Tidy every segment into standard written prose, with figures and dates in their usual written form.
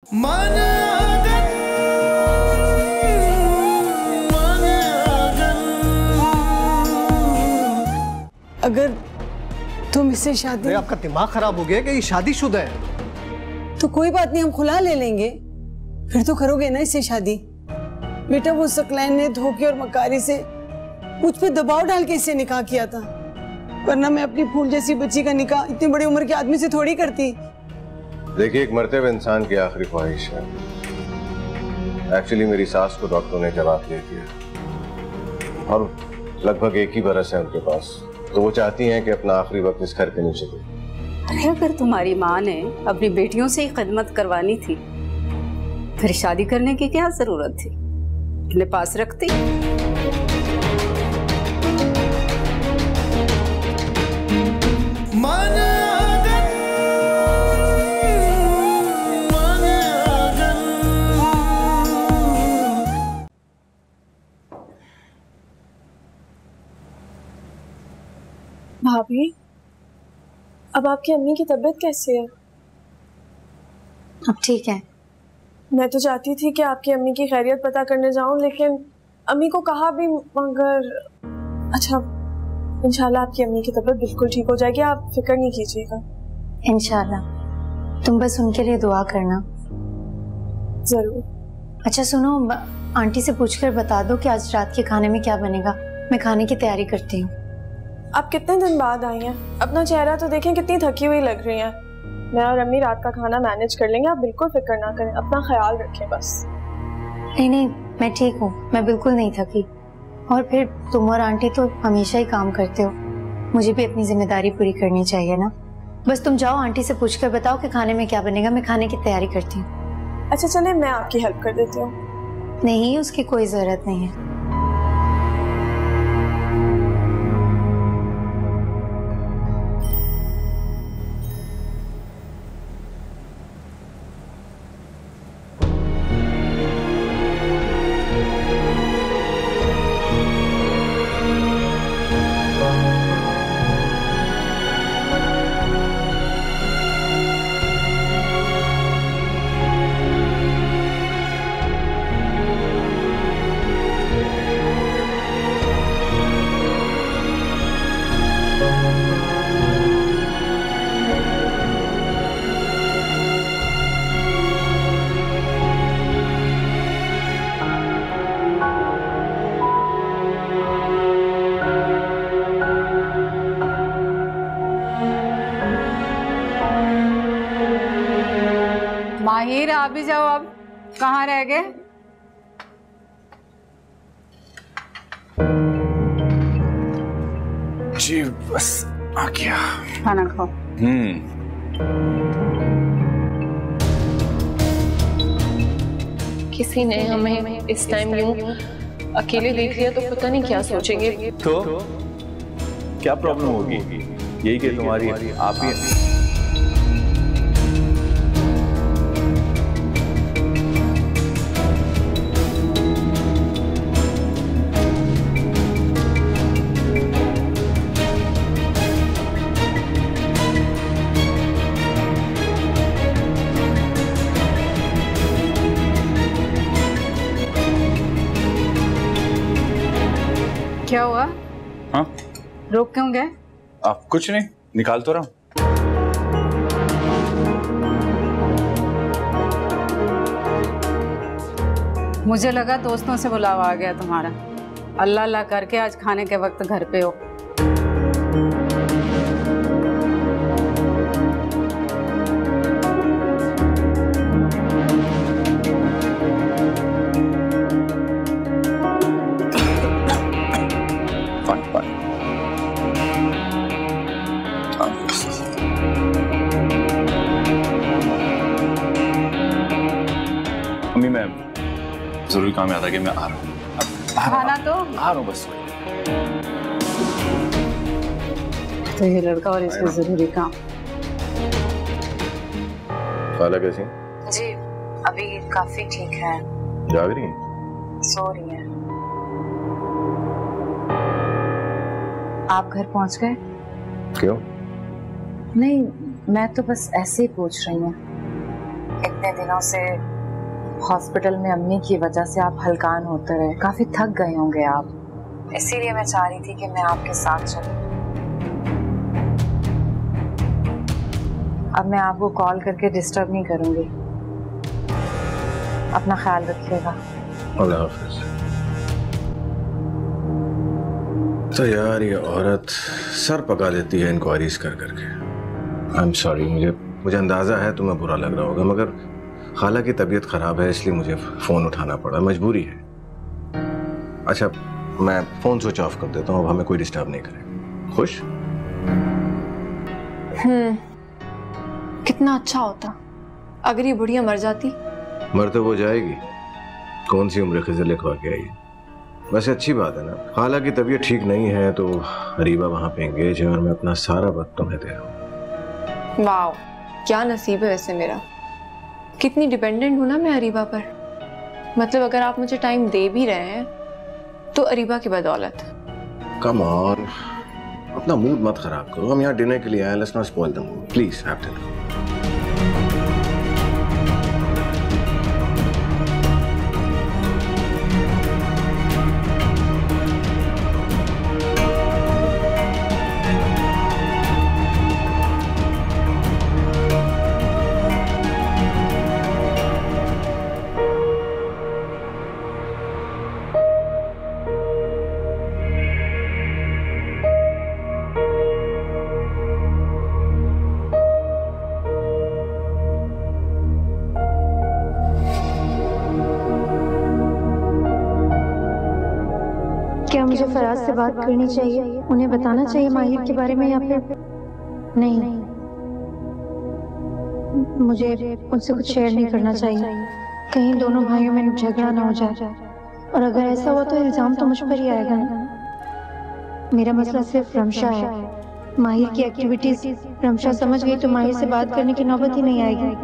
अगर तुम इससे शादी, आपका दिमाग खराब हो गया कि ये शादीशुदा है? तो कोई बात नहीं, हम खुला ले लेंगे। फिर तो करोगे ना इससे शादी? बेटा वो सकलैन ने धोखे और मकारी से मुझ पे दबाव डाल के इससे निकाह किया था, वरना मैं अपनी फूल जैसी बच्ची का निकाह इतनी बड़ी उम्र के आदमी से थोड़ी करती। देखिए, एक मरते हुए इंसान की आखिरी ख्वाहिश है। एक्चुअली मेरी सास को डॉक्टर ने जवाब दे दिया और लगभग 1 ही बरस है उनके पास, तो वो चाहती हैं कि अपना आखिरी वक्त इस घर के नीचे दे। अरे अगर तुम्हारी माँ ने अपनी बेटियों से ही खिदमत करवानी थी, फिर शादी करने की क्या जरूरत थी? अपने पास रखती। भाभी, अब आपकी अम्मी की तबीयत कैसी है? अब ठीक है। मैं तो चाहती थी कि आपकी अम्मी की खैरियत पता करने जाऊं, लेकिन अम्मी को कहा भी, मगर अच्छा, इंशाल्लाह आपकी अम्मी की तबीयत बिल्कुल ठीक हो जाएगी, आप फिक्र नहीं कीजिएगा। इंशाल्लाह, तुम बस उनके लिए दुआ करना। जरूर। अच्छा सुनो, आंटी से पूछकर बता दो कि आज रात के खाने में क्या बनेगा। मैं खाने की तैयारी करती हूँ। आप कितने दिन बाद आई हैं? अपना चेहरा तो देखें, कितनी थकी हुई लग रही हैं। मैं और अम्मी रात का खाना मैनेज कर लेंगे, आप बिल्कुल फिक्र ना करें, अपना ख्याल रखें बस। नहीं नहीं, मैं ठीक हूँ, मैं बिल्कुल नहीं थकी। और फिर तुम और आंटी तो हमेशा ही काम करते हो, मुझे भी अपनी जिम्मेदारी पूरी करनी चाहिए ना। बस तुम जाओ, आंटी से पूछकर बताओ कि खाने में क्या बनेगा, मैं खाने की तैयारी करती हूँ। अच्छा चले, मैं आपकी हेल्प कर देती हूँ। नहीं, उसकी कोई जरूरत नहीं है। माहिर, आप भी जाओ, अब कहाँ रह गए? जी बस आ गया। खाना खाओ। किसी ने हमें इस टाइम यूं अकेले देख लिया तो पता नहीं क्या सोचेंगे। तो क्या प्रॉब्लम होगी? यही कि तुम्हारी आप ही क्या हुआ? हाँ, रोक क्यों गए? आप कुछ नहीं, निकाल तो रहा हूँ। मुझे लगा दोस्तों से बुलावा आ गया तुम्हारा। अल्लाह अल्लाह करके आज खाने के वक्त घर पे हो। मम्मी, मैं जरूरी काम याद आ गया, मैं आ रहा हूँ। खाना तो आ रहा हूँ बस। तो ये लड़का और इसके जरूरी काम। खाला कैसी? जी अभी काफी ठीक है। जाग रही है? सो रही है। आप घर पहुंच गए? क्यों? नहीं, मैं तो बस ऐसे ही पूछ रही हूँ। एक इतने दिनों से हॉस्पिटल में अम्मी की वजह से आप हलकान होते रहे, काफी थक गए होंगे आप, इसीलिए मैं चाह रही थी कि मैं आपके साथ चलूं। अब मैं आपको कॉल करके डिस्टर्ब नहीं करूंगी। अपना ख्याल रखिएगा। अल्लाह हाफिज। तो यार ये औरत सर पका देती है इंक्वायरीज कर करके। आई एम सॉरी, मुझे अंदाजा है तुम्हें बुरा लग रहा होगा, मगर खाला की तबीयत खराब है इसलिए मुझे फोन उठाना पड़ा, मजबूरी है। अच्छा मैं फोन स्विच ऑफ कर देता हूँ, अब हमें कोई डिस्टर्ब नहीं करे। खुश? कितना अच्छा होता अगर ये बुढ़िया मर जाती। मर तो वो जाएगी, कौन सी उम्र खिज़र लिखवा के आई। वैसे अच्छी बात है ना, खाला की तबीयत ठीक नहीं है तो अरीबा वहाँ पे एंगेज है और मैं अपना सारा वक्त तुम्हें दे रहा हूँ। वाह, क्या नसीब है वैसे मेरा। कितनी डिपेंडेंट हूँ ना मैं अरीबा पर। मतलब अगर आप मुझे टाइम दे भी रहे हैं तो अरीबा की बदौलत। कम ऑन, अपना मूड मत खराब करो। हम यहाँ डिनर के लिए आए, let's not spoil the mood, please have dinner. क्या मुझे फराज से बात करनी चाहिए? उन्हें बताना चाहिए माहिर के बारे में या फिर नहीं? मुझे उनसे कुछ शेयर नहीं करना चाहिए, कहीं दोनों भाइयों में झगड़ा ना हो जाए। और अगर ऐसा हुआ तो इल्जाम तो मुझ पर ही आएगा ना। मेरा मसला सिर्फ रमशा है। माहिर की एक्टिविटीज रमशा समझ गई तो माहिर से बात करने की नौबत ही नहीं आएगी।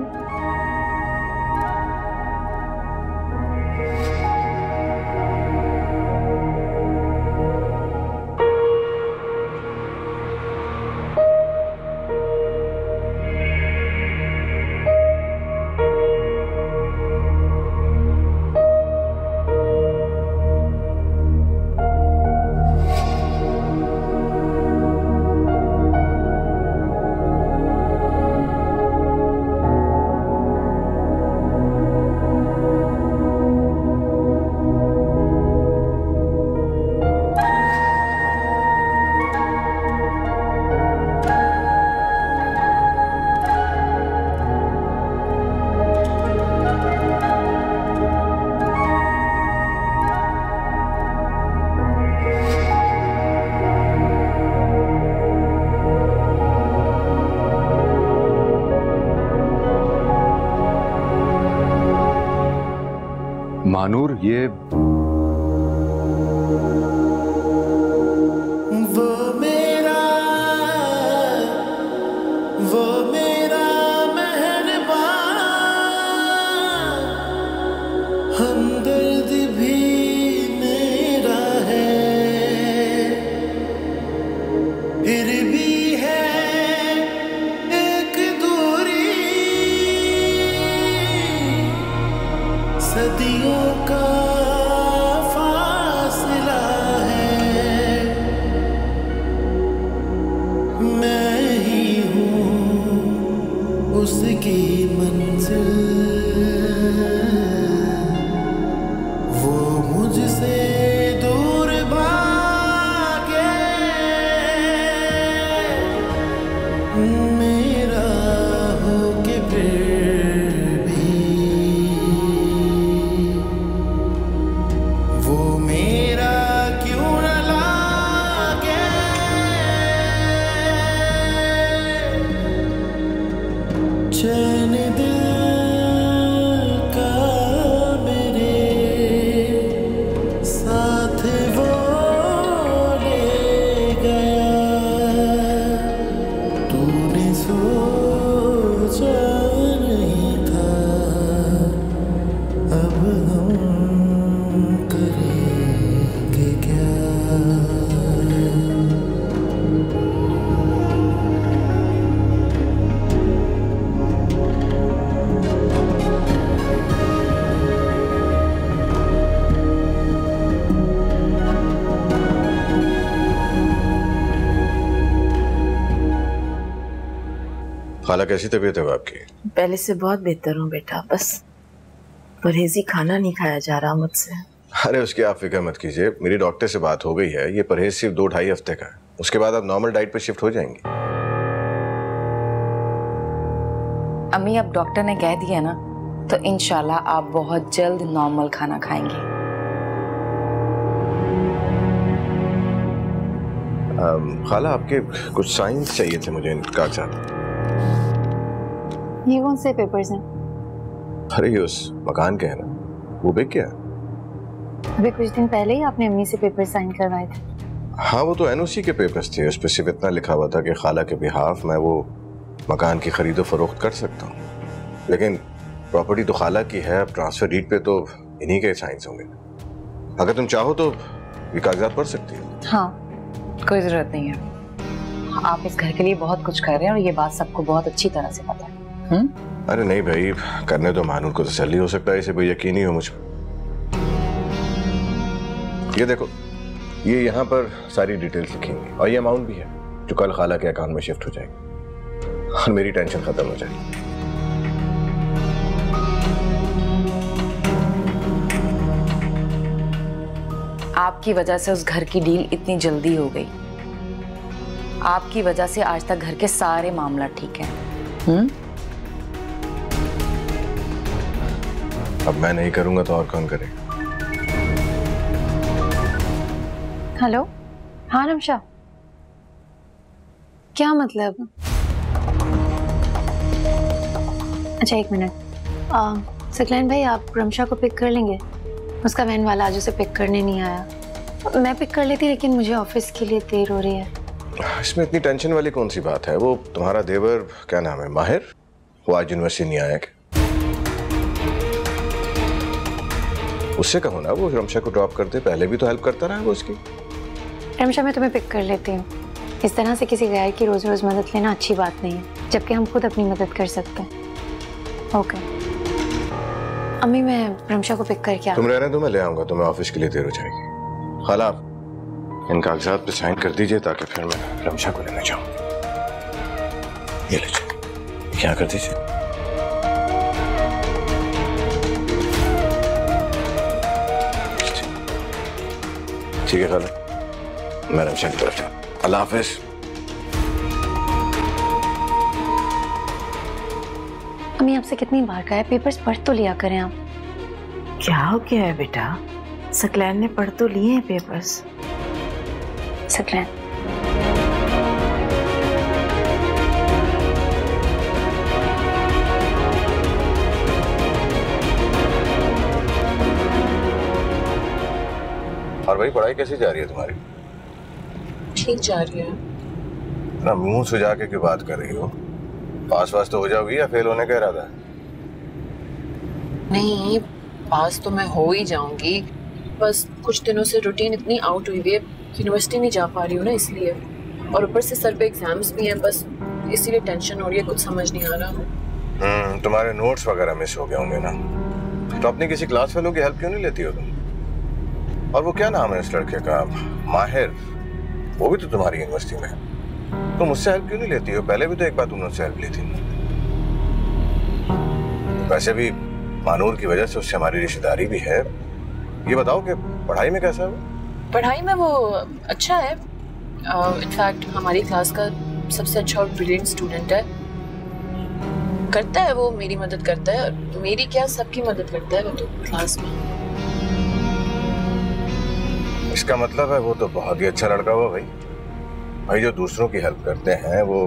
मानूर, ये वो मेरा मेहरबान, हमदर्द भी मेरा है, फिर भी है एक दूरी सदियों का फासला है। मैं ही हूँ उसकी मंजिल, वो मुझसे दूर भागे, मेरा हो के फिर भी वो मेरा क्यों न लागे। चैन दिल का मेरे साथ वो ले गया, तूने सोचा नहीं था अब हम करेंगे क्या। खाला कैसी तबीयत है आपकी? पहले से बहुत बेहतर हूँ बेटा, बस परहेजी खाना नहीं खाया जा रहा मुझसे। अरे उसकी आप फिक्र मत कीजिए, मेरी डॉक्टर से बात हो गई है। ये परहेज सिर्फ 2-2.5 हफ्ते का है, उसके बाद आप नॉर्मल डाइट पे शिफ्ट हो जाएंगी। अम्मी अब डॉक्टर ने कह दिया ना, तो इंशाल्लाह आप बहुत जल्द नॉर्मल खाना खाएंगी। खाला आपके कुछ साइंस चाहिए थे मुझे, कागजात। ये कौन से पेपर्स हैं? अरे ये उस मकान के है ना, वो बिक गया। अभी कुछ दिन पहले ही आपने अम्मी से पेपर साइन करवाए थे। हाँ वो तो एनओसी के पेपर्स थे, उस पर सिर्फ इतना लिखा हुआ था कि खाला के बिहाफ मैं वो मकान की खरीदो फरोख्त कर सकता हूँ, लेकिन प्रॉपर्टी तो खाला की है। अब ट्रांसफर डीड पे तो इन्हीं के साइंस होंगे। अगर तुम चाहो तो ये कागजात पढ़ सकती हो। हाँ कोई जरूरत नहीं है, आप इस घर के लिए बहुत कुछ कर रहे हैं और ये बात सबको बहुत अच्छी तरह से पता है। अरे नहीं भाई, करने दो, मानूर को तसल्ली हो सकता है, इसे कोई यकीन नहीं हो मुझ पर। ये देखो, ये यहाँ पर सारी डिटेल्स लिखेंगे और ये अमाउंट भी है जो कल खाला के अकाउंट में शिफ्ट हो जाएगी और मेरी टेंशन खत्म हो जाएगी। आपकी वजह से उस घर की डील इतनी जल्दी हो गई, आपकी वजह से आज तक घर के सारे मामला ठीक हैं। अब मैं नहीं करूंगा तो और कौन करेगा? हेलो, हाँ रमशा, क्या मतलब? अच्छा एक मिनट, सकलैन भाई आप रमशा को पिक कर लेंगे? उसका वैन वाला आज उसे पिक करने नहीं आया। मैं पिक कर लेती, लेकिन मुझे ऑफिस के लिए देर हो रही है। इसमें इतनी टेंशन वाली कौन सी बात है? वो तुम्हारा देवर, क्या नाम है, माहिर, वो आज यूनिवर्सिटी नहीं आया क्या? उससे कहो ना वो रमशा को ड्रॉप कर दे, पहले भी तो हेल्प करता रहा है वो उसकी। रमशा मैं तुम्हें पिक कर लेती हूँ, इस तरह से किसी गैर की रोज रोज मदद लेना अच्छी बात नहीं है, जबकि हम खुद अपनी मदद कर सकते हैं। ओके अम्मी, मैं रमशा को पिक करके तुम रहने दो, मैं ले आऊंगा, तुम्हें ऑफिस के लिए देर हो जाएगी। खाला इन कागजात पे साइन कर दीजिए ताकि फिर मैं रमशा को लेने जाऊं। ये लीजिए, क्या कर दीजिए। ठीक है खाला, मैं रमशा की तरफ जाऊं। अल्लाह हाफिज। अम्मी आपसे कितनी बार कहा है पेपर्स पढ़ तो लिया करें आप। क्या हो गया है बेटा? सकलैन ने पढ़ तो लिए हैं पेपर्स। सकलैन, और भाई पढ़ाई कैसी जा रही है तुम्हारी? ठीक जा रही है ना, मुंह सुजा के क्यों बात कर रही हो? पास वास तो हो जाओगी या फेल होने का इरादा है? नहीं, पास तो मैं हो ही जाऊंगी, बस कुछ दिनों से रूटीन इतनी आउट हुई है, यूनिवर्सिटी नहीं जा पा रही हूँ ना इसलिए, और ऊपर से सर पे एग्जाम्स भी हैं, बस इसीलिए टेंशन हो रही है, कुछ समझ नहीं आ रहा। तुम्हारे नोट्स वगैरह मिस हो गए होंगे ना, तो अपनी किसी क्लास फेलो की हेल्प क्यों नहीं लेती हो तुम? और वो क्या नाम है इस लड़के का, माहिर, वो भी तो तुम्हारी यूनिवर्सिटी में है, तो मुझसे हेल्प क्यों नहीं लेती हो? पहले भी तो एक बार तुमने उससे हेल्प ली थी। वैसे भी मानूर की वजह से उससे हमारी रिश्तेदारी भी है। ये बताओ कि पढ़ाई में कैसा है? पढ़ाई में वो अच्छा है, इनफैक्ट हमारी क्लास का सबसे अच्छा और ब्रिलियंट स्टूडेंट है। करता है वो, मेरी मदद करता है, और मेरी क्या सबकी मदद करता है वो तो क्लास में। इसका मतलब है वो तो बहुत ही अच्छा लड़का हुआ भाई। भाई जो दूसरों की हेल्प करते हैं वो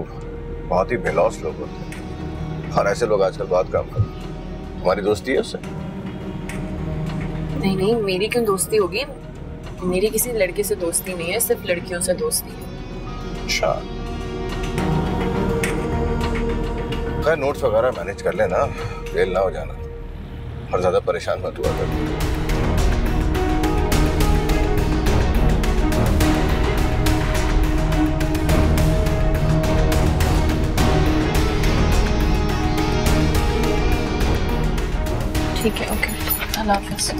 बहुत ही बेलौस लोग होते हैं, और ऐसे लोग आजकल बहुत कम करते हैं। हमारी दोस्ती है उससे? नहीं नहीं, मेरी क्यों दोस्ती होगी? मेरी किसी लड़के से दोस्ती नहीं है, सिर्फ लड़कियों से दोस्ती है। अच्छा, खैर नोट्स वगैरह मैनेज कर लेना, फेल ना हो जाना, और ज्यादा परेशान मत हुआ कर। ठीक है, ओके, अल्लाह हाफ़िज़।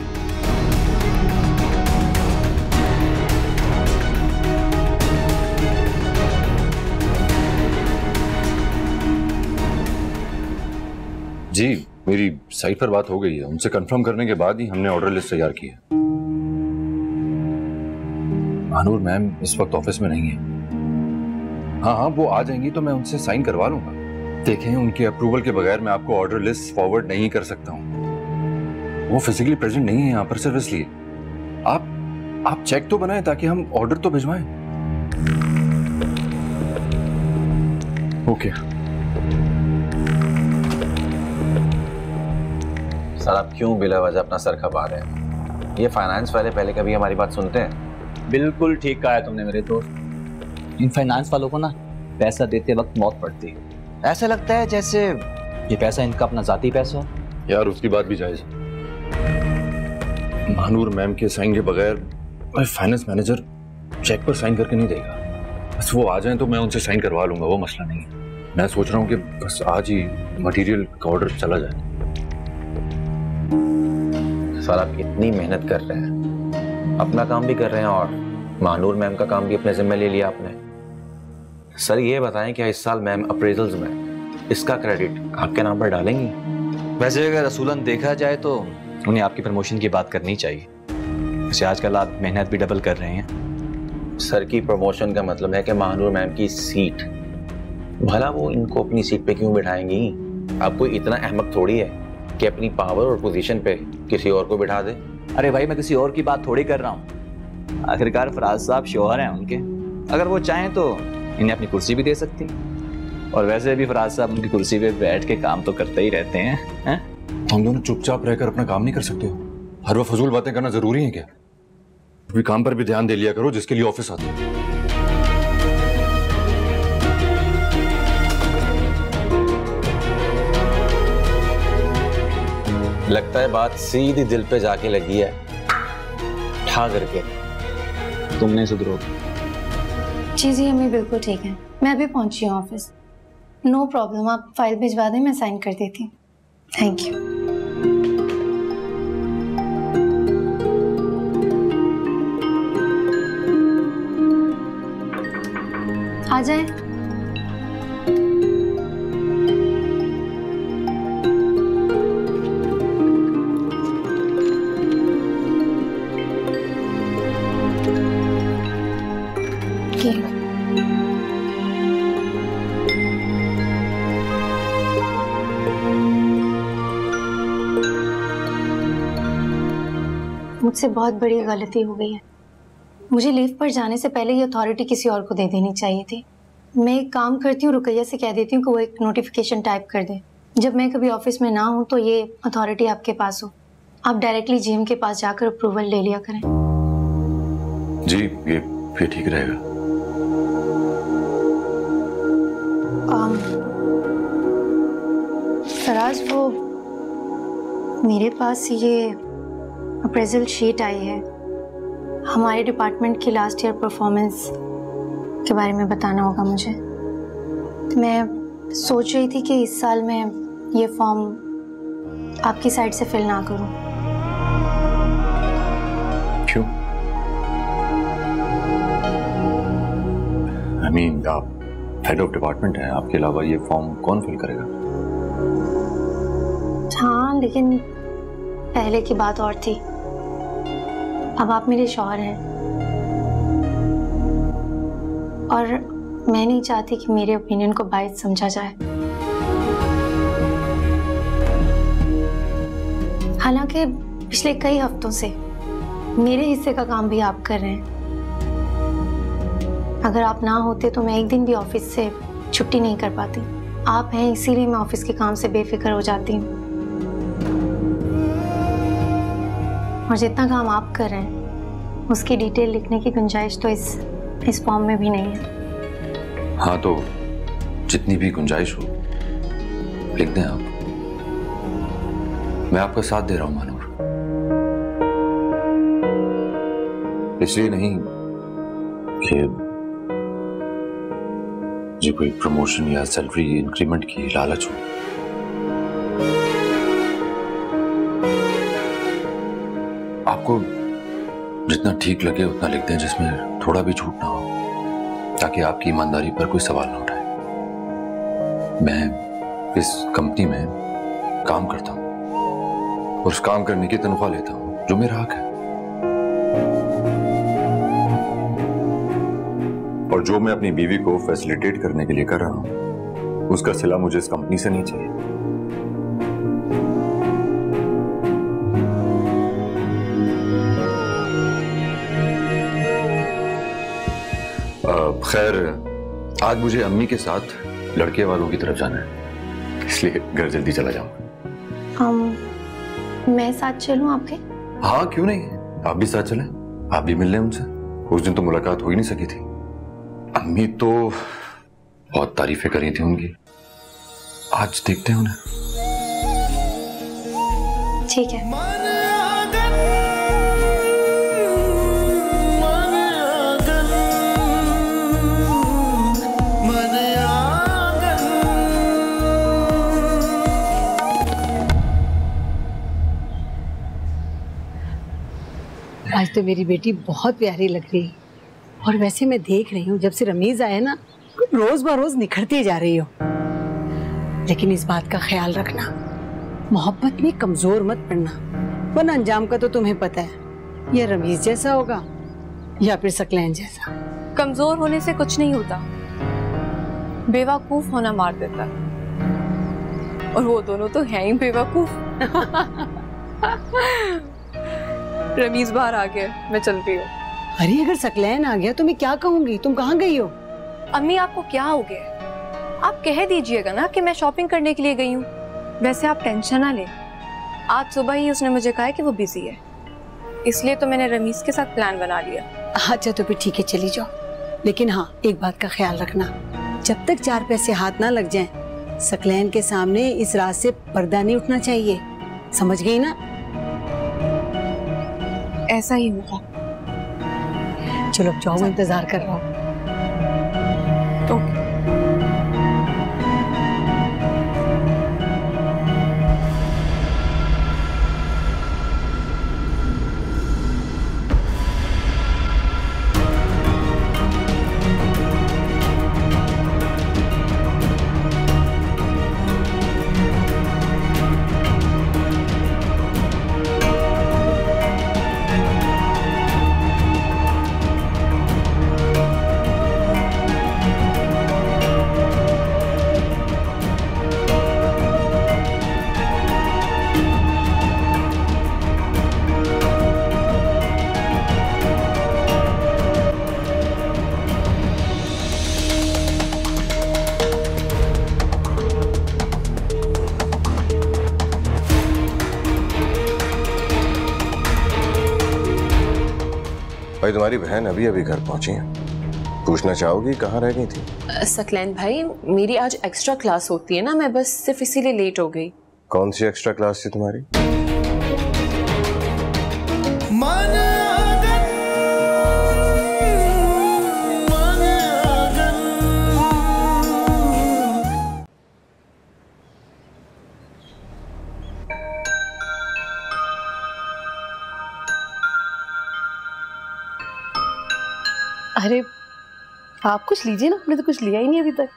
जी मेरी साइट पर बात हो गई है, उनसे कंफर्म करने के बाद ही हमने ऑर्डर लिस्ट तैयार की है। महानूर मैम इस वक्त ऑफिस में नहीं है। हाँ हाँ वो आ जाएंगी तो मैं उनसे साइन करवा लूंगा। देखें उनके अप्रूवल के बगैर मैं आपको ऑर्डर लिस्ट फॉरवर्ड नहीं कर सकता हूँ। वो फिजिकली प्रेजेंट नहीं है यहाँ पर सिर्फ इसलिए। आप चेक तो बनाएं ताकि हम ऑर्डर तो भिजवाएं। ओके सर आप क्यों बिला वजह अपना सर खपा रहे हैं? ये फाइनेंस वाले पहले कभी हमारी बात सुनते हैं? बिल्कुल ठीक कहा है तुमने मेरे दोस्त। इन फाइनेंस वालों को ना पैसा देते वक्त मौत पड़ती है। ऐसा लगता है जैसे ये पैसा इनका अपना जाती पैसा हो। यार उसकी बात भी जायज है। महानूर मैम के साइन के बगैर फाइनेंस मैनेजर चेक पर साइन करके नहीं देगा। बस वो आ जाएं तो मैं उनसे साइन करवा लूंगा, वो मसला नहीं है। मैं सोच रहा हूँ कि बस आज ही मटेरियल का ऑर्डर चला जाए। सर आप इतनी मेहनत कर रहे हैं, अपना काम भी कर रहे हैं और महानूर मैम का काम भी अपने जिम्मे ले लिया आपने। सर ये बताएं क्या इस साल मैम अप्रेजल्स में इसका क्रेडिट आपके नाम पर डालेंगी? वैसे अगर रसूलन देखा जाए तो उन्हें आपकी प्रमोशन की बात करनी चाहिए। वैसे आजकल आप मेहनत भी डबल कर रहे हैं। सर की प्रमोशन का मतलब है कि महानूर मैम की सीट, भला वो इनको अपनी सीट पे क्यों बिठाएंगी? आप कोई इतना अहमक थोड़ी है कि अपनी पावर और पोजीशन पे किसी और को बिठा दे। अरे भाई मैं किसी और की बात थोड़ी कर रहा हूँ। आखिरकार फराज साहब शौहर हैं उनके, अगर वो चाहें तो इन्हें अपनी कुर्सी भी दे सकती हैं। और वैसे भी फराज साहब उनकी कुर्सी पे बैठ के काम तो करते ही रहते हैं। हम दोनों चुपचाप रहकर अपना काम नहीं कर सकते? हर वक्त फजूल बातें करना जरूरी है क्या? अभी काम पर भी ध्यान दे लिया करो जिसके लिए ऑफिस आते हो। लगता है बात सीधी दिल पे जाके लगी है, ठा करके। तुम नहीं सुधरोगे। चीज़ें हमें बिल्कुल ठीक है। मैं अभी पहुंची हूँ ऑफिस। नो प्रॉब्लम, आप फाइल भिजवा दें, मैं साइन कर देती हूँ। Thank you. आ जाए। मुझसे बहुत बड़ी गलती हो गई है। मुझे लीव पर जाने से पहले ये अथॉरिटी किसी और को दे देनी चाहिए थी। मैं एक काम करती हूँ, रुकैया से कह देती हूँ कि वो एक नोटिफिकेशन टाइप कर दे। जब मैं कभी ऑफिस में ना हूँ तो ये अथॉरिटी आपके पास हो, आप डायरेक्टली जीएम के पास जाकर अप्रूवल ले लिया करें। जी ये ठीक रहेगा। फराज, वो मेरे पास ये अप्रेजल शीट आई है, हमारे डिपार्टमेंट की लास्ट ईयर परफॉर्मेंस के बारे में बताना होगा मुझे। मैं सोच रही थी कि इस साल मैं ये फॉर्म आपकी साइड से फिल ना करूं। क्यों? I mean, आप हेड ऑफ डिपार्टमेंट हैं, आपके अलावा ये फॉर्म कौन फिल करेगा? हाँ, लेकिन पहले की बात और थी। अब आप मेरे शौहर हैं और मैं नहीं चाहती कि मेरे ओपिनियन को बायस समझा जाए। हालांकि पिछले कई हफ्तों से मेरे हिस्से का काम भी आप कर रहे हैं। अगर आप ना होते तो मैं एक दिन भी ऑफिस से छुट्टी नहीं कर पाती। आप हैं इसीलिए मैं ऑफिस के काम से बेफिक्र हो जाती हूँ। और जितना काम आप कर रहे हैं उसकी डिटेल लिखने की गुंजाइश तो इस फॉर्म में भी नहीं है। हाँ, तो जितनी भी गुंजाइश हो लिख दें आप। मैं आपका साथ दे रहा हूं मानूर, इसलिए नहीं कि जी कोई प्रमोशन या सैलरी इंक्रीमेंट की लालच हो। आपको जितना ठीक लगे उतना लिख दें जिसमें थोड़ा भी झूठ ना हो, ताकि आपकी ईमानदारी पर कोई सवाल ना उठाए। मैं इस कंपनी में काम करता हूँ और उस काम करने की तनख्वाह लेता हूँ जो मेरा हक है। और जो मैं अपनी बीवी को फैसिलिटेट करने के लिए कर रहा हूँ उसका सिला मुझे इस कंपनी से नहीं चाहिए। खैर आज मुझे अम्मी के साथ लड़के वालों की तरफ जाना है, इसलिए घर जल्दी चला जाऊंगा। मैं साथ चलूं आपके? हाँ क्यों नहीं, आप भी साथ चलें, आप भी मिल लें उनसे। उस दिन तो मुलाकात हो ही नहीं सकी थी। अम्मी तो बहुत तारीफें करी थी उनकी, आज देखते हैं उन्हें। ठीक है। आज तो मेरी बेटी बहुत प्यारी लग रही है, और वैसे मैं देख रही हूँ जब से रमीज आया ना रोज बरोज निखरती जा रही हो। लेकिन इस बात का ख्याल रखना, मोहब्बत में कमजोर मत पड़ना, वरना अंजाम का तो तुम्हें पता है, ये रमीज जैसा होगा या फिर सकलैन जैसा। कमजोर होने से कुछ नहीं होता, बेवकूफ होना मार देता, और वो दोनों तो हैं ही बेवकूफ। रमीज बाहर आ गया, मैं चलती हूँ। अरे अगर सकलैन आ गया तो मैं क्या कहूंगी, तुम कहाँ गई हो? अम्मी आपको क्या हो गया? आप कह दीजिएगा ना कि मैं शॉपिंग करने के लिए गई हूँ। वैसे आप टेंशन ना ले, आज सुबह ही उसने मुझे कहा कि वो बिजी है, इसलिए तो मैंने रमीज के साथ प्लान बना लिया। अच्छा तो फिर ठीक है, चली जाओ, लेकिन हाँ एक बात का ख्याल रखना, जब तक 4 पैसे हाथ ना लग जाएं, सकलैन के सामने इस रात से पर्दा नहीं उठना चाहिए, समझ गई ना? ऐसा ही होगा। चलो जाओ, मैं इंतजार कर रहा हूँ। तो भाई तुम्हारी बहन अभी अभी घर पहुंची है, पूछना चाहोगी कहाँ रह गई थी? सकलैन भाई, मेरी आज एक्स्ट्रा क्लास होती है ना, मैं बस सिर्फ इसीलिए लेट हो गई। कौन सी एक्स्ट्रा क्लास थी तुम्हारी? अरे आप कुछ लीजिए ना, आपने तो कुछ लिया ही नहीं अभी तक।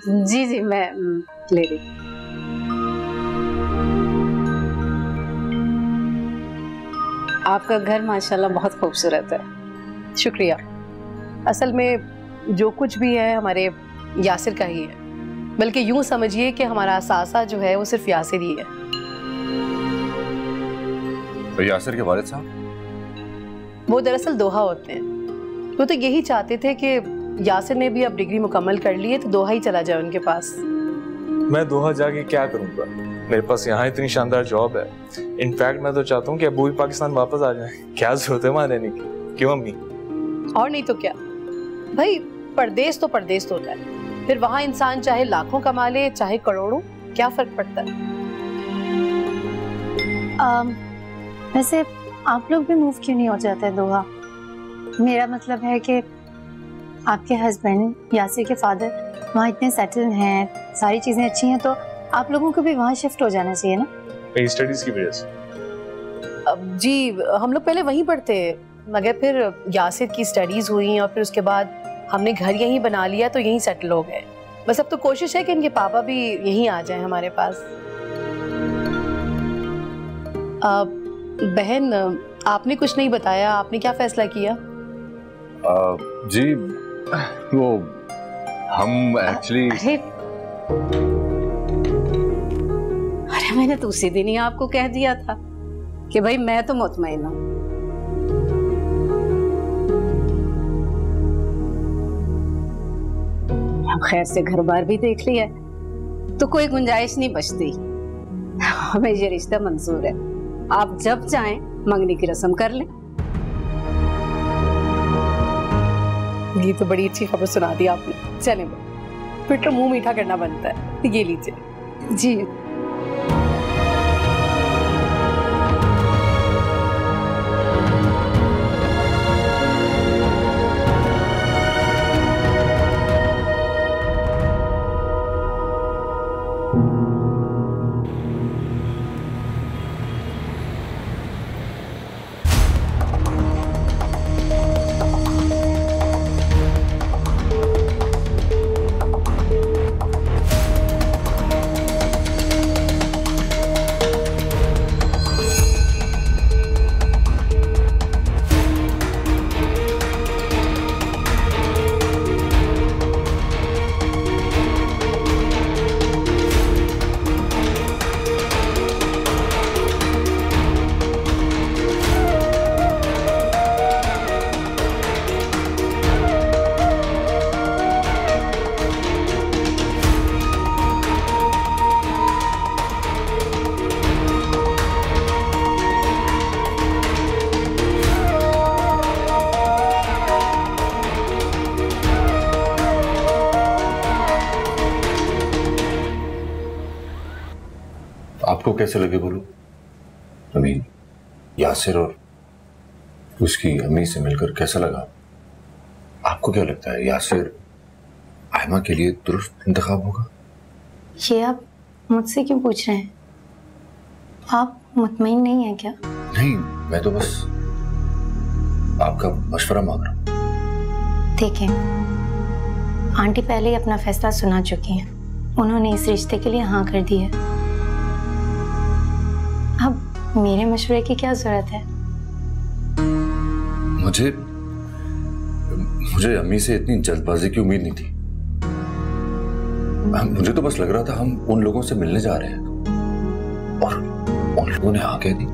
जी जी मैं ले रही। आपका घर माशाल्लाह बहुत खूबसूरत है। शुक्रिया। असल में जो कुछ भी है हमारे यासिर का ही है, बल्कि यूं समझिए कि हमारा असासा जो है वो सिर्फ यासिर ही है। तो यासिर के वालिद साहब? वो दरअसल दोहा होते हैं, वो तो यही चाहते थे कि यासिर ने भी अब डिग्री मुकम्मल कर ली है तो दोहा ही चला जाए उनके पास। मैं दोहा जाके क्या करूंगा, मेरे पास यहाँ इतनी शानदार जॉब है। इनफैक्ट मैं तो चाहता हूँ कि अबू भी पाकिस्तान वापस आ जाए। क्या जरूरत है वहाँ रहने की, क्यों अम्मी? और नहीं तो क्या भाई, परदेश तो परदेश होता है, फिर वहाँ इंसान चाहे लाखों कमा ले चाहे करोड़ों, क्या फर्क पड़ता है। वैसे आप लोग भी मूव क्यों नहीं हो जाते दोहा? मेरा मतलब है कि आपके हस्बैंड यासिर के फादर वहाँ इतने सेटल हैं, सारी चीजें अच्छी हैं, तो आप लोगों को भी वहाँ शिफ्ट हो जाना चाहिए ना। मेरी स्टडीज की वजह से जी हम लोग पहले वहीं पढ़ते, मगर फिर यासिर की स्टडीज हुई और फिर उसके बाद हमने घर यहीं बना लिया तो यहीं सेटल हो गए। बस अब तो कोशिश है कि इनके पापा भी यहीं आ जाएं हमारे पास। बहन, आपने कुछ नहीं बताया, आपने क्या फैसला किया? जी वो हम एक्चुअली अरे मैंने तो उसी दिन ही आपको कह दिया था कि भाई मैं तो मुतमईन हूं। अब खैर से घर बार भी देख लिया तो कोई गुंजाइश नहीं बचती। हमें ये रिश्ता मंजूर है, आप जब चाहें मंगनी की रस्म कर लें। ये तो बड़ी अच्छी खबर सुना दी आपने। चले फिर तो मुंह मीठा करना बनता है। ये लीजिए। जी आपको कैसे लगे बोलो? अमीन, यासिर और उसकी अम्मी से मिलकर कैसा लगा? आपको क्या लगता है यासिर आयमा के लिए दुरुस्त इंतखाब होगा? ये आप मुझसे क्यों पूछ रहे हैं? आप मुतमईन नहीं है क्या? नहीं, मैं तो बस आपका मशवरा मांग रहा हूँ। देखें, आंटी पहले ही अपना फैसला सुना चुकी हैं। उन्होंने इस रिश्ते के लिए हाँ कर दी है। अब मेरे मशवरे की क्या जरूरत है? मुझे अम्मी से इतनी जल्दबाजी की उम्मीद नहीं थी। मुझे तो बस लग रहा था हम उन लोगों से मिलने जा रहे हैं और उन लोगों ने हाँ कह दी।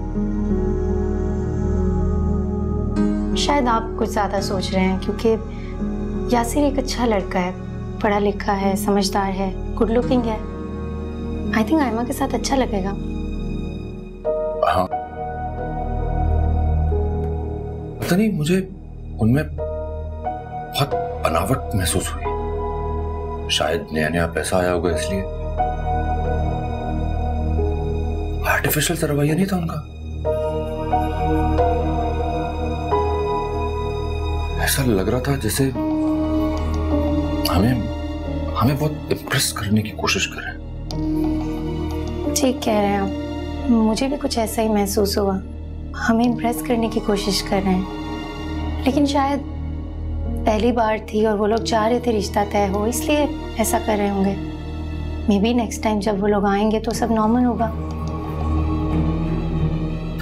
शायद आप कुछ ज्यादा सोच रहे हैं, क्योंकि यासिर एक अच्छा लड़का है, पढ़ा लिखा है, समझदार है, गुड लुकिंग है। आई थिंक आयमा के साथ अच्छा लगेगा। हाँ, पता नहीं मुझे उनमें बहुत बनावट महसूस हुई। शायद नया नया पैसा आया होगा इसलिए। आर्टिफिशियल सा रवैया नहीं था उनका। ऐसा लग रहा था जैसे हमें बहुत इम्प्रेस करने की कोशिश कर रहे हैं। ठीक कह रहे हैं आप, मुझे भी कुछ ऐसा ही महसूस हुआ। हमें इम्प्रेस करने की कोशिश कर रहे हैं, लेकिन शायद पहली बार थी और वो लोग चाह रहे थे रिश्ता तय हो, इसलिए ऐसा कर रहे होंगे। मे बी नेक्स्ट टाइम जब वो लोग आएंगे तो सब नॉर्मल होगा।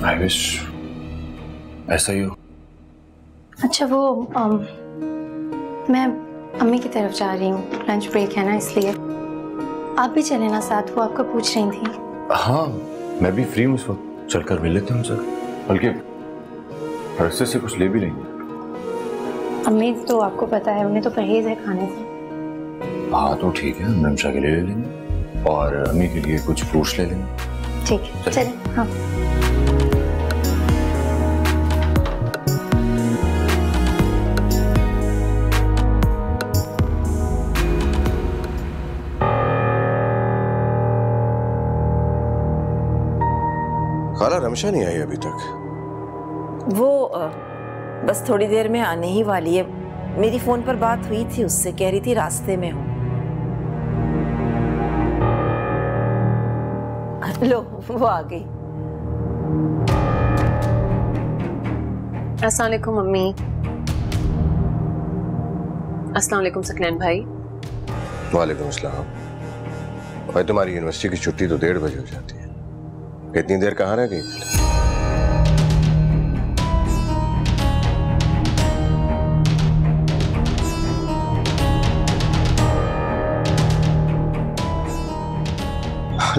आई विश ऐसा ही हो। अच्छा वो मैं अम्मी की तरफ जा रही हूँ, लंच ब्रेक है ना, इसलिए आप भी चले ना साथ। वो आपको पूछ रही थी। हाँ, मैं भी फ्री हूँ इस वक्त, चलकर मिल लेते हैं उनसे। बल्कि रस्ते से कुछ ले भी लेंगे। अम्मी तो आपको पता है, उन्हें तो परहेज है खाने से। हाँ तो ठीक है, हम रमशा के लिए ले लेंगे और अम्मी के लिए कुछ फ्रूट्स ले लेंगे। ठीक है, चलें। हाँ खाला, रमशा नहीं आई अभी तक? वो बस थोड़ी देर में आने ही वाली है। मेरी फोन पर बात हुई थी उससे, कह रही थी रास्ते में हूँ। लो वो आ गई। अस्सलाम वालेकुम मम्मी। अस्सलाम वालेकुम सकलैन भाई। वालेकुम अस्सलाम। भाई तुम्हारी यूनिवर्सिटी की छुट्टी तो 1:30 बजे हो जाती है, इतनी देर कहाँ रह गई?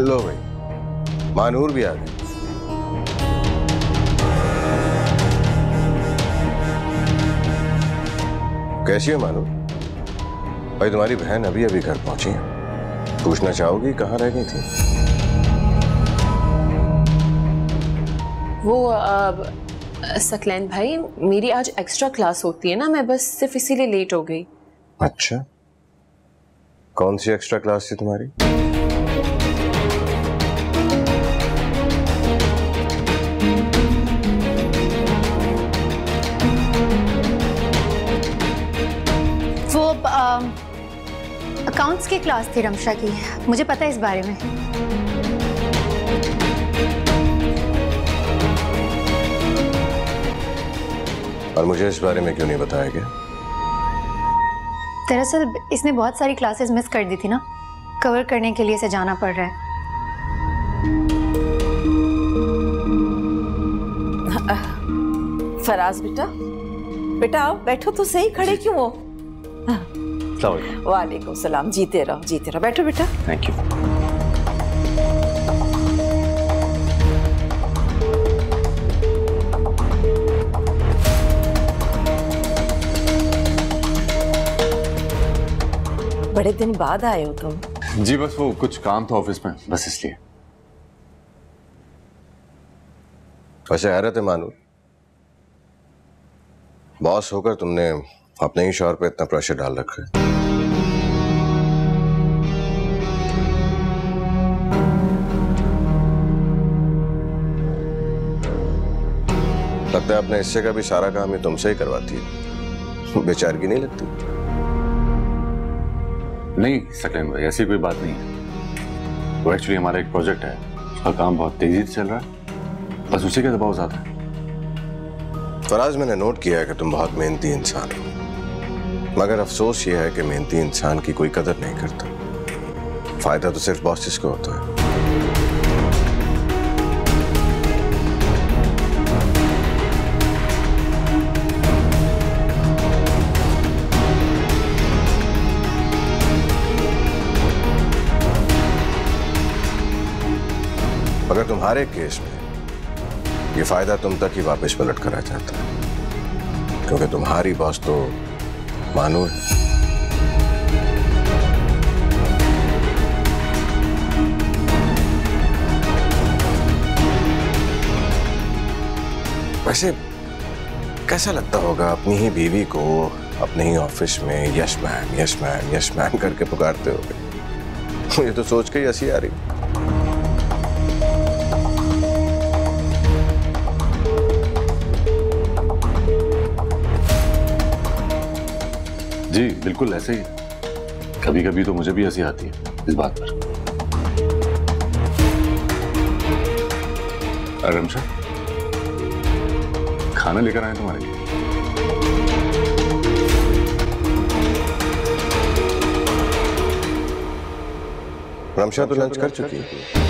लो भाई, मानूर भी आ गई। कैसी है मानूर? भाई तुम्हारी बहन अभी अभी घर पहुंची है, पूछना चाहोगी कहाँ रह गई थी? वो सकलैन भाई, मेरी आज एक्स्ट्रा क्लास होती है ना, मैं बस सिर्फ इसीलिए लेट हो गई। अच्छा, कौन सी एक्स्ट्रा क्लास थी तुम्हारी? वो अकाउंट्स की क्लास थी रमशा की, मुझे पता है इस बारे में। और मुझे इस बारे में क्यों नहीं बताया गया? दरअसल इसने बहुत सारी क्लासेस मिस कर दी थी ना, कवर करने के लिए इसे जाना पड़ रहा है। फराज बेटा, बेटा आओ, बैठो तो सही, खड़े क्यों हो? वालेकुम सलाम, जीते रहो जीते रहो, बैठो बेटा। Thank you. बड़े दिन बाद आए हो तुम। जी बस वो कुछ काम था ऑफिस में, बस इसलिए। वैसे हैरत है मानू, बॉस होकर तुमने अपने ही शौहर पे इतना प्रेशर डाल रखा है। लगता है अपने हिस्से का भी सारा काम ये तुमसे ही करवाती है, बेचारगी नहीं लगती? नहीं सकलैन भाई, ऐसी कोई बात नहीं है। वो एक्चुअली हमारा एक प्रोजेक्ट है, उसका काम बहुत तेजी से चल रहा है, बस उसी का दबाव ज्यादा है। फराज, मैंने नोट किया है कि तुम बहुत मेहनती इंसान हो, मगर अफसोस ये है कि मेहनती इंसान की कोई कदर नहीं करता। फायदा तो सिर्फ बॉसेस को होता है। मगर तुम्हारे केस में ये फायदा तुम तक ही वापस पलट कर आ जाता है, क्योंकि तुम्हारी बॉस तो मानूर है। वैसे कैसा लगता होगा अपनी ही बीवी को अपने ही ऑफिस में yes man yes man yes man करके पुकारते होगे? मुझे तो सोच के ही हंसी आ रही। जी बिल्कुल ऐसे ही, कभी कभी तो मुझे भी हंसी आती है इस बात पर। रमशा, खाना लेकर आए तुम्हारे लिए। रमशा तो लंच कर चुकी है।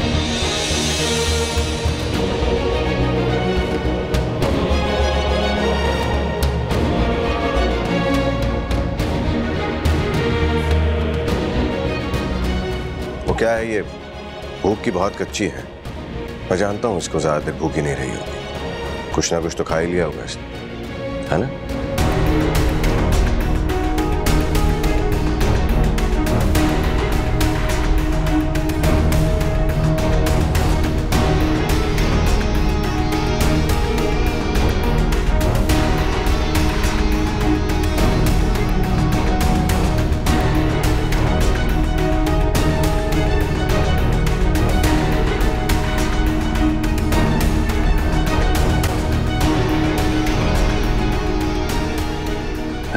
क्या है ये, भूख की बहुत कच्ची है। मैं जानता हूं इसको ज्यादा देर भूखी नहीं रही होगी, कुछ ना कुछ तो खा ही लिया होगा इसने, है ना?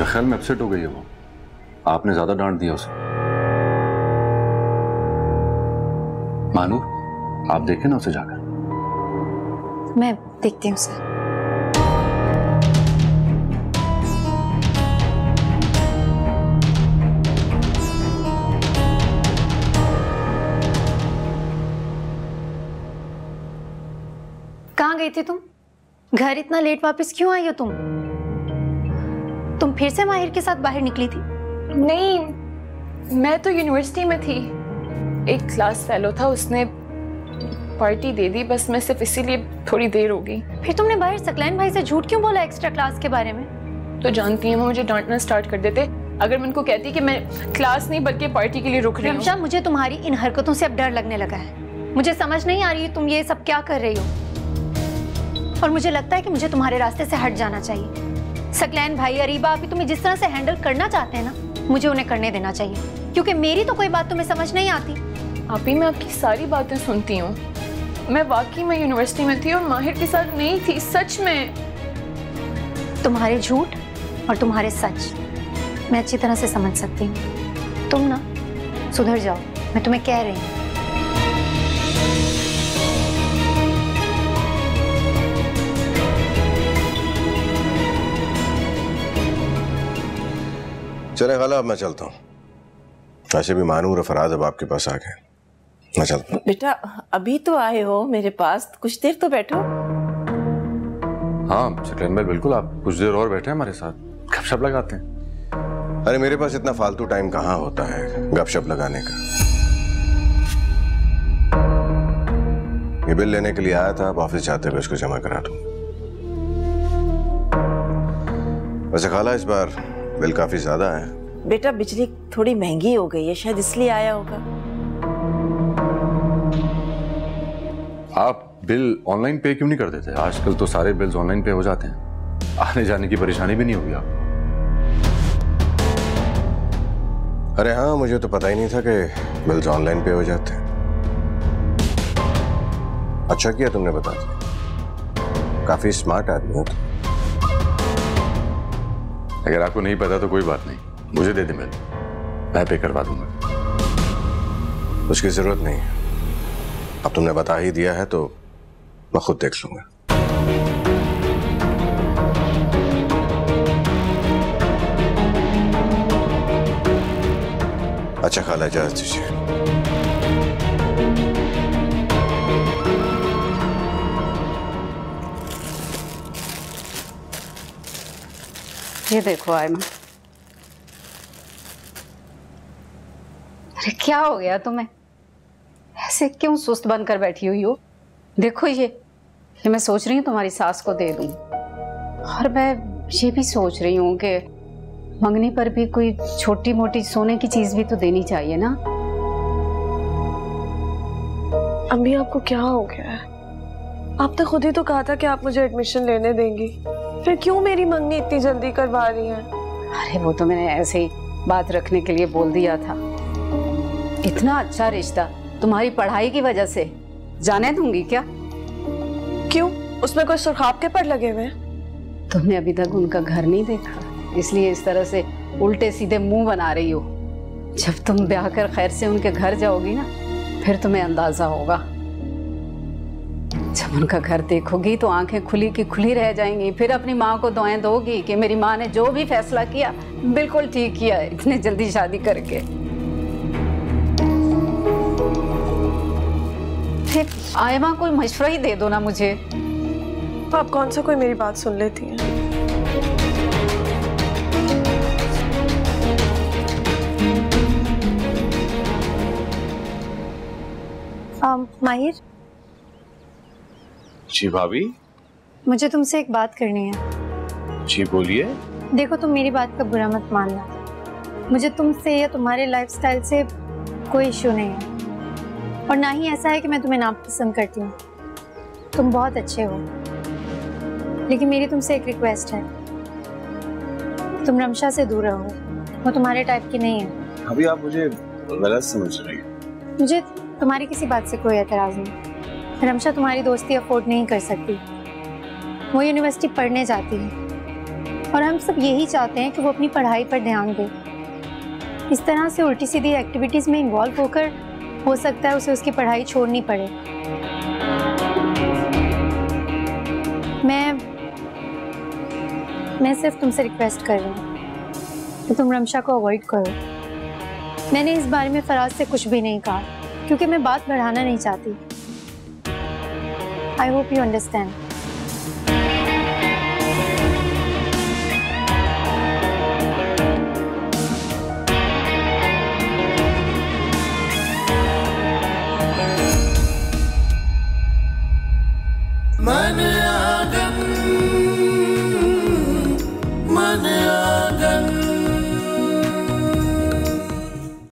ख्याल में अपसेट हो गई है वो, आपने ज्यादा डांट दिया उसे। मानू, आप देखें ना उसे जाकर। मैं देखती हूँ उसे। कहाँ गई थी तुम? घर इतना लेट वापस क्यों आई हो तुम फिर से माहिर के साथ बाहर निकली थी? नहीं, मैं तो यूनिवर्सिटी में थी। एक क्लास फेलो था, उसने पार्टी दे दी, बस मैं सिर्फ इसीलिए थोड़ी देर हो गई। फिर तुमने बाहर सकलैन भाई से झूठ क्यों बोला एक्स्ट्रा क्लास के बारे में? तो जानती हैं वो मुझे डांटना स्टार्ट कर देते अगर मैं उनको कहती कि मैं क्लास नहीं बल्कि पार्टी के लिए रुक रही हूँ। रमशा, मुझे तुम्हारी इन हरकतों से अब डर लगने लगा है। मुझे समझ नहीं आ रही तुम ये सब क्या कर रही हो, और मुझे लगता है कि मुझे तुम्हारे रास्ते से हट जाना चाहिए। सकलैन भाई, अरीबा अभी तुम्हें जिस तरह से हैंडल करना चाहते हैं ना, मुझे उन्हें करने देना चाहिए, क्योंकि मेरी तो कोई बात तुम्हें समझ नहीं आती। अभी मैं आपकी सारी बातें सुनती हूँ। मैं वाकई में यूनिवर्सिटी में थी और माहिर के साथ नहीं थी, सच में। तुम्हारे झूठ और तुम्हारे सच मैं अच्छी तरह से समझ सकती हूँ। तुम ना सुधर जाओ, मैं तुम्हें कह रही हूँ। चले खाला, अब मैं चलता हूँ। वैसे भी मानूर और फराज अब आपके पास आ गए, मैं चलता हूँ। बेटा अभी तो आए हो मेरे पास, कुछ देर तो बैठो। हाँ सकलैन भाई, बिल्कुल, आप कुछ देर और बैठे हमारे साथ, गपशप लगाते हैं। अरे मेरे पास इतना फालतू टाइम कहाँ होता है गपशप लगाने का। ये बिल लेने के लिए आया था, अब ऑफिस जाते हुए इसको जमा करा दूं। वैसे खाला इस बार बिल काफी ज्यादा है। बेटा बिजली थोड़ी महंगी हो गई है, शायद इसलिए आया होगा। आप बिल ऑनलाइन पे क्यों नहीं कर देते? आजकल तो सारे बिल्स ऑनलाइन पे हो जाते हैं, आने जाने की परेशानी भी नहीं होगी आपको। अरे हाँ, मुझे तो पता ही नहीं था कि बिल्स ऑनलाइन पे हो जाते हैं। अच्छा किया तुमने बता दिया, काफी स्मार्ट आदमी हो तुम। अगर आपको नहीं पता तो कोई बात नहीं, मुझे दे दे बिल, मैं पे करवा दूंगा। उसकी जरूरत नहीं, अब तुमने बता ही दिया है तो मैं खुद देख लूंगा। अच्छा खाला, इजाजत दीजिए। ये देखो आयमा। अरे क्या हो गया तुम्हें? ऐसे क्यों सुस्त बनकर बैठी हुई हो? देखो ये मैं सोच रही हूँ तुम्हारी सास को दे दूं, और मैं ये भी सोच रही हूँ कि मंगनी पर भी कोई छोटी मोटी सोने की चीज भी तो देनी चाहिए ना। अम्मी आपको क्या हो गया है? आपने खुद ही तो कहा था कि आप मुझे एडमिशन लेने देंगी, फिर क्यों मेरी मंगनी इतनी जल्दी करवा रही हैं? अरे वो तो मैंने ऐसे ही बात रखने के लिए बोल दिया था। इतना अच्छा रिश्ता तुम्हारी पढ़ाई की वजह से जाने दूंगी क्या? क्यों, उसमें कोई सुर्खाब के पर लगे हुए? तुमने अभी तक उनका घर नहीं देखा, इसलिए इस तरह से उल्टे सीधे मुंह बना रही हो। जब तुम ब्याह कर खैर से उनके घर जाओगी ना, फिर तुम्हें अंदाजा होगा। जब उनका घर देखोगी तो आंखें खुली की खुली रह जाएंगी। फिर अपनी माँ को दुआएं दोगी कि मेरी माँ ने जो भी फैसला किया बिल्कुल ठीक किया है, इतने जल्दी शादी करके। फिर आयमा कोई मशवरा ही दे दो ना मुझे। आप कौन सा कोई मेरी बात सुन लेती हैं? माहिर, जी भाभी। मुझे तुमसे एक बात करनी है। जी बोलिए। देखो, तुम मेरी बात का बुरा मत मानना। मुझे तुमसे या तुम्हारे लाइफस्टाइल से कोई इश्यू नहीं है, और ना ही ऐसा है कि मैं तुम्हें नापसंद करती हूँ। तुम बहुत अच्छे हो, लेकिन मेरी तुमसे एक रिक्वेस्ट है, तुम रमशा से दूर रहो। वो तुम्हारे टाइप की नहीं है। अभी आप मुझे गलत समझ रही हैं। मुझे तुम्हारी किसी बात से कोई एतराज नहीं। रमशा तुम्हारी दोस्ती अफोर्ड नहीं कर सकती। वो यूनिवर्सिटी पढ़ने जाती है, और हम सब यही चाहते हैं कि वो अपनी पढ़ाई पर ध्यान दे। इस तरह से उल्टी सीधी एक्टिविटीज में इन्वॉल्व होकर हो सकता है उसे उसकी पढ़ाई छोड़नी पड़े। मैं सिर्फ तुमसे रिक्वेस्ट कर रही हूँ कि तुम रमशा को अवॉइड करो। मैंने इस बारे में फराज से कुछ भी नहीं कहा, क्योंकि मैं बात बढ़ाना नहीं चाहती। I hope you understand. मन